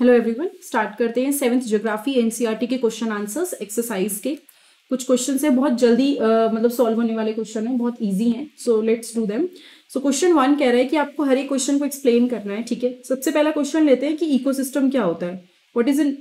Hello everyone, start करते हैं 7th geography NCERT के क्वेश्चन आंसर्स एक्सरसाइज के। कुछ क्वेश्चन है बहुत जल्दी मतलब सॉल्व होने वाले क्वेश्चन है, बहुत इजी हैं। So let's do them. So question 1 कह रहा है कि आपको हर एक क्वेश्चन को एक्सप्लेन करना है। ठीक है, सबसे पहला क्वेश्चन लेते हैं कि इकोसिस्टम क्या होता है। What is an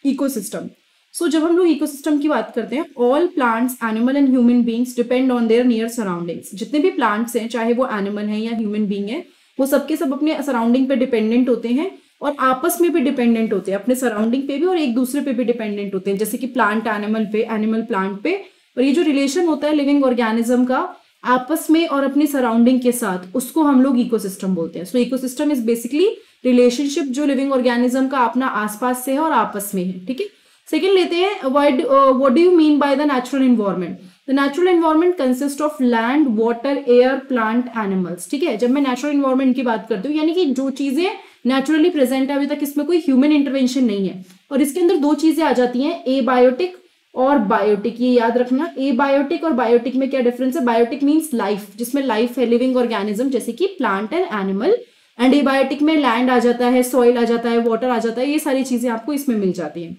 ecosystem? So जब हम लोग इकोसिस्टम की बात करते हैं, all plants, animal and human beings depend on their near surroundings. जितने भी प्लांट्स हैं, चाहे वो एनिमल हैं या ह्यूमन बींग है, वो सबके सब अपने सराउंडिंग पे डिपेंडेंट होते हैं और आपस में भी डिपेंडेंट होते हैं, अपने सराउंडिंग पे भी और एक दूसरे पे भी डिपेंडेंट होते हैं। जैसे कि प्लांट एनिमल पे, एनिमल प्लांट पे। और ये जो रिलेशन होता है लिविंग ऑर्गेनिज्म का आपस में और अपनी सराउंडिंग के साथ, उसको हम लोग इकोसिस्टम बोलते हैं। सो इकोसिस्टम इज बेसिकली रिलेशनशिप जो लिविंग ऑर्गेनिज्म का अपना आसपास से है और आपस में है। ठीक है, सेकेंड लेते हैं, what do you mean by the natural environment? The natural environment consist of land, water, air, plant, animals. ठीक है, जब मैं नेचुरल एनवायरनमेंट की बात करती हूँ, यानी कि जो चीजें नेचुरली प्रेजेंट है, अभी तक इसमें कोई ह्यूमन इंटरवेंशन नहीं है। और इसके अंदर दो चीजें आ जाती हैं, एबायोटिक और बायोटिक। ये याद रखना, एबायोटिक और बायोटिक में क्या डिफरेंस है। बायोटिक मीन्स लाइफ, जिसमें लाइफ है, लिविंग ऑर्गेनिज्म, जैसे कि plant and animal. And abiotic में लैंड आ जाता है, सॉइल आ जाता है, वाटर आ जाता है, ये सारी चीजें आपको इसमें मिल जाती हैं।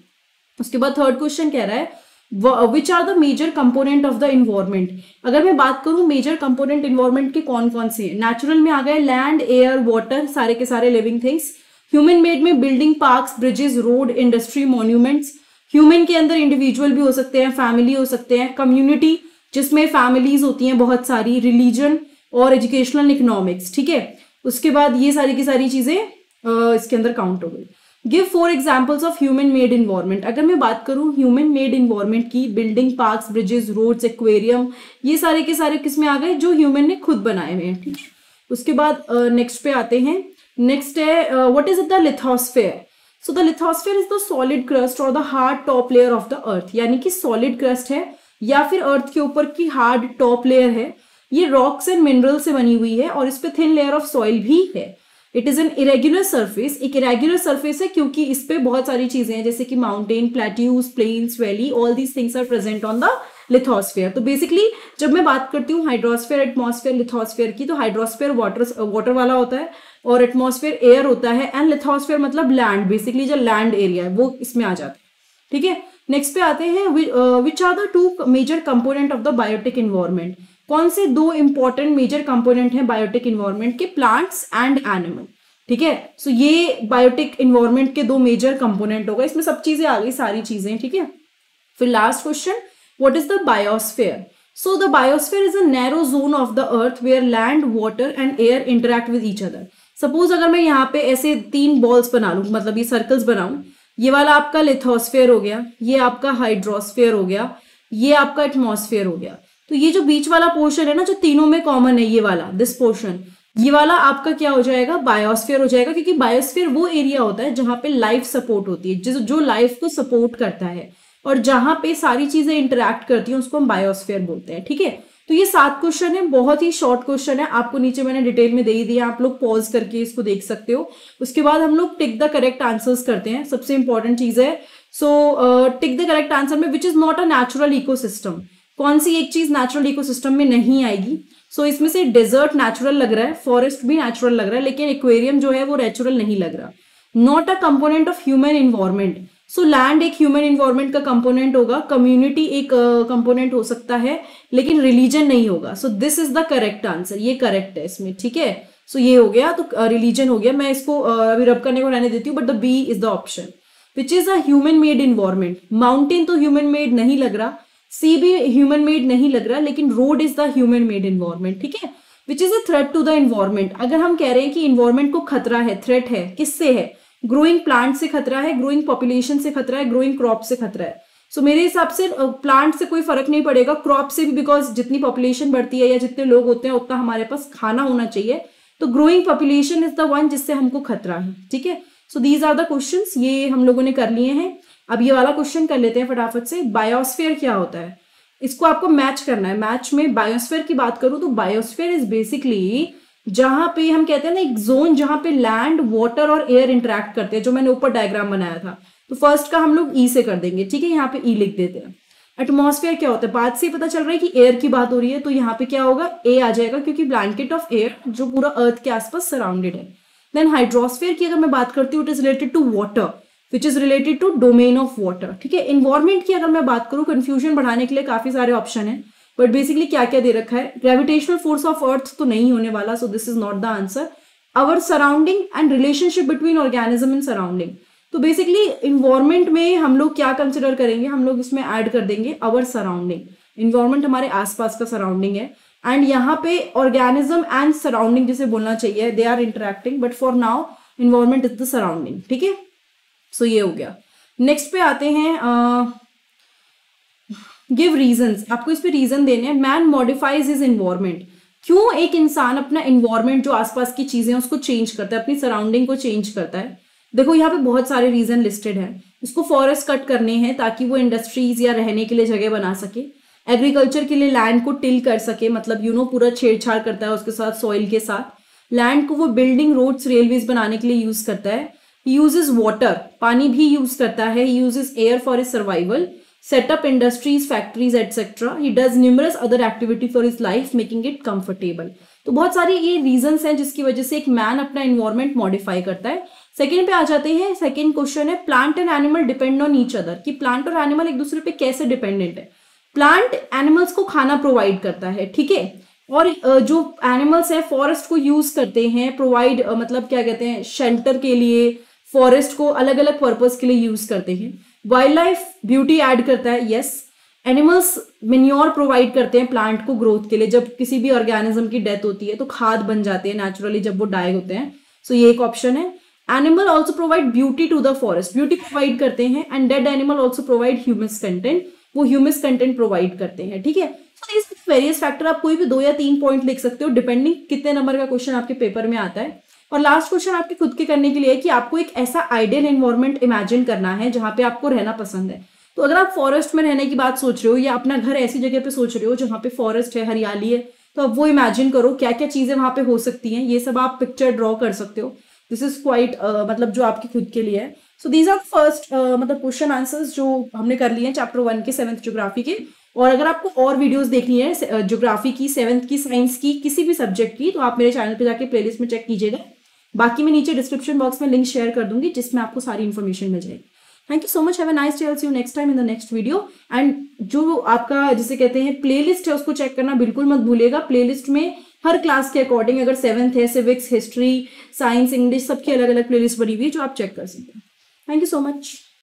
उसके बाद थर्ड क्वेश्चन कह रहा है, which are the major component of the environment? अगर मैं बात करूं मेजर कंपोनेंट इन्वायरमेंट के कौन कौन से हैं, नेचुरल में आ गए लैंड, एयर, वाटर, सारे के सारे लिविंग थिंग्स। ह्यूमन मेड में building, parks, bridges, road, industry, monuments. Human के अंदर इंडिविजुअल भी हो सकते हैं, फैमिली हो सकते हैं, कम्युनिटी जिसमें फैमिलीज होती हैं बहुत सारी, रिलीजन और एजुकेशनल इकोनॉमिक्स। ठीक है, उसके बाद ये सारी की सारी चीजें इसके अंदर काउंट हो गई। Give 4 examples of human made environment. अगर मैं बात करूं ह्यूमन मेड इन्वायरमेंट की, building, parks, bridges, roads, aquarium, ये सारे के सारे किसमें आ गए, जो ह्यूमन ने खुद बनाए हुए हैं। ठीक है, उसके बाद नेक्स्ट पे आते हैं। नेक्स्ट है, what is the lithosphere? So the lithosphere is the solid crust और the hard top layer of the earth. यानी कि सॉलिड क्रस्ट है या फिर अर्थ के ऊपर की हार्ड टॉप लेयर है। ये रॉक्स एंड मिनरल से बनी हुई है और इस पे थिन लेयर ऑफ सॉइल भी है। It is an irregular surface. एक इरेग्युलर सर्फेस है क्योंकि इस पे बहुत सारी चीजें हैं, जैसे कि mountain, plateaus, plains, valley, all these things are present on the lithosphere. तो बेसिकली जब मैं बात करती हूँ हाइड्रोस्फेयर, एटमॉस्फेयर, लिथोस्फेयर की, तो हाइड्रोस्फेयर वाटर वाला होता है और एटमॉस्फेयर एयर होता है, एंड लिथोस्फेयर मतलब लैंड, बेसिकली जो लैंड एरिया है वो इसमें आ जाता है। ठीक है, नेक्स्ट पे आते हैं, which are the 2 major component of the biotic environment? कौन से 2 इंपॉर्टेंट मेजर कंपोनेंट हैं बायोटिक इन्वायरमेंट के? Plants and animal. ठीक है, सो ये बायोटिक इन्वायरमेंट के 2 मेजर कंपोनेंट होगा। इसमें सब चीजें आ गई, सारी चीजें। ठीक है, फिर last question, what is the biosphere? So the biosphere is a narrow zone of the earth where land, water and air interact with each other. Suppose अगर मैं यहाँ पे ऐसे 3 बॉल्स बना लूं, मतलब ये सर्कल्स बनाऊं, ये वाला आपका लिथोस्फेयर हो गया, ये आपका हाइड्रोस्फेयर हो गया, ये आपका एटमॉस्फेयर हो गया। तो ये जो बीच वाला पोर्शन है ना, जो तीनों में कॉमन है, ये वाला, दिस पोर्शन, ये वाला आपका क्या हो जाएगा, बायोस्फीयर हो जाएगा। क्योंकि बायोस्फीयर वो एरिया होता है जहां पे लाइफ सपोर्ट होती है, जो लाइफ को सपोर्ट करता है और जहां पे सारी चीजें इंटरेक्ट करती हैं, उसको हम बायोस्फीयर बोलते हैं। ठीक है, तो ये 7 क्वेश्चन है, बहुत ही शॉर्ट क्वेश्चन है, आपको नीचे मैंने डिटेल में दे ही दिया, आप लोग पॉज करके इसको देख सकते हो। उसके बाद हम लोग टिक द करेक्ट आंसर्स करते हैं, सबसे इंपॉर्टेंट चीज है। सो टिक द करेक्ट आंसर में which is not a natural ecosystem, कौन सी एक चीज नेचुरल इकोसिस्टम में नहीं आएगी। सो इसमें से डेजर्ट नेचुरल लग रहा है, फॉरेस्ट भी नेचुरल लग रहा है, लेकिन एक्वेरियम जो है वो नेचुरल नहीं लग रहा। Not a component of human environment. So land एक ह्यूमन इन्वायरमेंट का कंपोनेंट होगा, कम्युनिटी एक कंपोनेंट हो सकता है, लेकिन रिलीजन नहीं होगा। सो this is the correct answer, ये करेक्ट है इसमें। ठीक है, सो ये हो गया, तो रिलीजन हो गया। मैं इसको अभी रब करने को रहने देती हूँ, but the B is the option. Which is a human made environment? Mountain तो ह्यूमन मेड नहीं लग रहा, सी भी ह्यूमन मेड नहीं लग रहा, लेकिन road is the human made environment. ठीक है, which is a threat to the environment? अगर हम कह रहे हैं कि इन्वायरमेंट को खतरा है, थ्रेट है, किससे है? ग्रोइंग प्लांट से खतरा है, ग्रोइंग पॉपुलेशन से खतरा है, ग्रोइंग क्रॉप से खतरा है। सो मेरे हिसाब से प्लांट से कोई फर्क नहीं पड़ेगा, क्रॉप से भी, बिकॉज जितनी पॉपुलेशन बढ़ती है या जितने लोग होते हैं उतना हमारे पास खाना होना चाहिए। तो growing population is the one जिससे हमको खतरा है। ठीक है, so these are the questions, ये हम लोगों ने कर लिए हैं। अब ये वाला क्वेश्चन कर लेते हैं फटाफट से। बायोस्फीयर क्या होता है, इसको आपको मैच करना है। मैच में बायोस्फीयर की बात करूं तो बायोस्फीयर इज बेसिकली जहां पे हम कहते हैं ना, एक जोन जहां पे लैंड, वाटर और एयर इंटरेक्ट करते हैं, जो मैंने ऊपर डायग्राम बनाया था। तो फर्स्ट का हम लोग ई से कर देंगे। ठीक है, यहाँ पे ई लिख देते हैं। एटमॉस्फेयर क्या होता है, बात से पता चल रहा है कि एयर की बात हो रही है, तो यहाँ पे क्या होगा, ए आ जाएगा, क्योंकि ब्लैंकेट ऑफ एयर जो पूरा अर्थ के आसपास सराउंडेड है। देन हाइड्रोस्फीयर की अगर मैं बात करती हूँ, it is related to water which is related to domain of water, ठीक है। इन्वायरमेंट की अगर मैं बात करूँ, कंफ्यूजन बढ़ाने के लिए काफी सारे ऑप्शन है, बट बेसिकली क्या क्या दे रखा है, ग्रेविटेशनल फोर्स ऑफ अर्थ तो नहीं होने वाला, so this is not the answer. Our surrounding and relationship between organism and surrounding, तो बेसिकली इन्वायरमेंट में हम लोग क्या कंसिडर करेंगे, हम लोग इसमें ऐड कर देंगे आवर सराउंडिंग। इन्वायरमेंट हमारे आसपास का सराउंडिंग है, एंड यहाँ पे ऑर्गेनिज्म एंड सराउंडिंग जिसे बोलना चाहिए, they are interacting, but for now environment is the surrounding, ठीक है। सो ये हो गया। नेक्स्ट पे आते हैं, गिव रीजंस, आपको इस पे रीजन देने हैं। मैन मॉडिफाइज हिज इन्वायरमेंट, क्यों एक इंसान अपना इन्वायरमेंट जो आसपास की चीजें उसको चेंज करता है, अपनी सराउंडिंग को चेंज करता है। देखो यहाँ पे बहुत सारे रीजन लिस्टेड हैं। उसको फॉरेस्ट कट करने हैं ताकि वो इंडस्ट्रीज या रहने के लिए जगह बना सके, एग्रीकल्चर के लिए लैंड को टिल कर सके, मतलब पूरा छेड़छाड़ करता है उसके साथ, सॉइल के साथ। लैंड को वो बिल्डिंग, रोड्स, रेलवेज बनाने के लिए यूज करता है। ही यूजेस वाटर, पानी भी यूज करता है। He uses air for his survival, set up industries, factories, etc. He does numerous other activity for his life, making it comfortable. तो बहुत सारे ये reasons हैं जिसकी वजह से एक मैन अपना environment modify करता है। सेकेंड पे आ जाते हैं। सेकेंड क्वेश्चन है, plant and animal depend on each other, कि प्लांट और एनिमल एक दूसरे पे कैसे डिपेंडेंट है। प्लांट एनिमल्स को खाना प्रोवाइड करता है, ठीक है, और जो एनिमल्स है फॉरेस्ट को यूज करते हैं, प्रोवाइड मतलब क्या कहते हैं, शेल्टर के लिए, फॉरेस्ट को अलग अलग पर्पज के लिए यूज करते हैं। वाइल्ड लाइफ ब्यूटी ऐड करता है, यस। एनिमल्स मेन्योर प्रोवाइड करते हैं प्लांट को ग्रोथ के लिए, जब किसी भी ऑर्गेनिज्म की डेथ होती है तो खाद बन जाते हैं नेचुरली जब वो डाई होते हैं। सो ये एक ऑप्शन है। Animal also provide beauty to the forest, beauty provide करते हैं। And dead animal also provide humus content, वो ह्यूमस कंटेंट प्रोवाइड करते हैं, ठीक है। सो इस वेरियस फैक्टर, आप कोई भी 2 या 3 पॉइंट लिख सकते हो डिपेंडिंग कितने नंबर का क्वेश्चन आपके पेपर में आता है। और लास्ट क्वेश्चन आपके खुद के करने के लिए है कि आपको एक ऐसा आइडियल एनवायरनमेंट इमेजिन करना है जहां पे आपको रहना पसंद है। तो अगर आप फॉरेस्ट में रहने की बात सोच रहे हो या अपना घर ऐसी जगह पे सोच रहे हो जहां पे फॉरेस्ट है, हरियाली है, तो आप वो इमेजिन करो क्या क्या चीजें वहां पे हो सकती हैं। ये सब आप पिक्चर ड्रॉ कर सकते हो। दिस इज क्वाइट मतलब जो आपके खुद के लिए है। सो दीज आर फर्स्ट मतलब क्वेश्चन आंसर्स जो हमने कर लिए हैं चैप्टर 1 के 7th ज्योग्राफी के। और अगर आपको और वीडियोस देखनी है ज्योग्राफी की, 7th की, साइंस की, किसी भी सब्जेक्ट की, तो आप मेरे चैनल पे जाके प्लेलिस्ट में चेक कीजिएगा। बाकी मैं नीचे डिस्क्रिप्शन बॉक्स में लिंक शेयर कर दूंगी जिसमें आपको सारी इन्फॉर्मेशन मिल जाएगी। Thank you so much, have a nice day, I will see you next time in the next video. And जो आपका जिसे कहते हैं प्लेलिस्ट है उसको चेक करना बिल्कुल मत भूलिएगा। प्लेलिस्ट में हर क्लास के अकॉर्डिंग, अगर 7th है, सिविक्स, हिस्ट्री, साइंस, इंग्लिश, सबकी अलग अलग प्लेलिस्ट बनी हुई है जो आप चेक कर सकते हैं। Thank you so much.